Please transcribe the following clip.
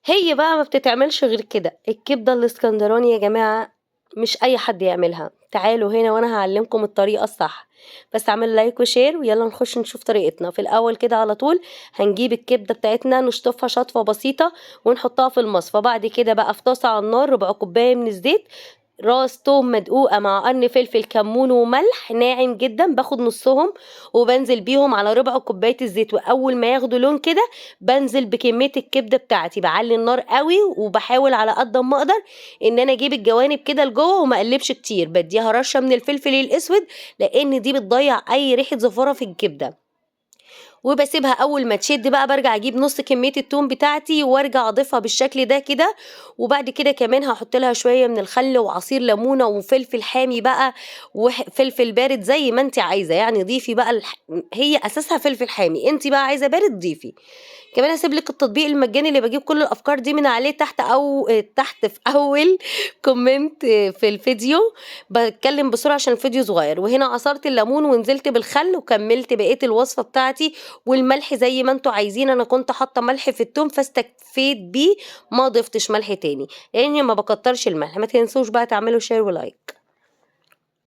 هي بقى ما بتتعملش غير كده، الكبدة الإسكندراني يا جماعة مش أي حد يعملها، تعالوا هنا وأنا هاعلمكم الطريقة الصح، بس اعمل لايك وشير ويلا نخش نشوف طريقتنا. في الأول كده على طول هنجيب الكبدة بتاعتنا نشطفها شطفة بسيطة ونحطها في المصفى، بعد كده بقى في طاسة على النار ربع كوباية من الزيت، راس توم مدقوقة مع قرن فلفل كمون وملح ناعم جدا باخد نصهم وبنزل بيهم على ربع كوباية الزيت، وأول ما ياخدوا لون كده بنزل بكمية الكبدة بتاعتي، بعلي النار قوي وبحاول على قد ما اقدر ان انا اجيب الجوانب كده لجوه وما اقلبش كتير، بديها رشة من الفلفل الاسود لان دي بتضيع اي ريحة زفارة في الكبدة، وباسيبها أول ما تشد بقى بارجع أجيب نُص كمية التوم بتاعتي وارجع أضيفها بالشكل ده كده، وبعد كده كمان هاحط لها شوية من الخل وعصير ليمونة وفلفل حامي بقى فلفل بارد زي ما أنتِ عايزة، يعني ضيفي بقى هي أساسها فلفل حامي، أنتِ بقى عايزة بارد ضيفي. كمان هاسيب لِك التطبيق المجاني اللي باجيب كل الأفكار دي من عليه تحت أو تحت في أول comment في الفيديو، باتكلم بسرعة عشان الفيديو صغير، وهنا عصرت الليمون ونزلت بالخل وكملت بقية الوصفة بتاعتي، والملح زي ما أنتم عايزين، أنا كنت حاطة ملح في التوم فاستكفيت بيه ما ضفتش ملح تاني، لإني ما باكترش الملح. ما تنسوش بقى تعملوا share ولايك.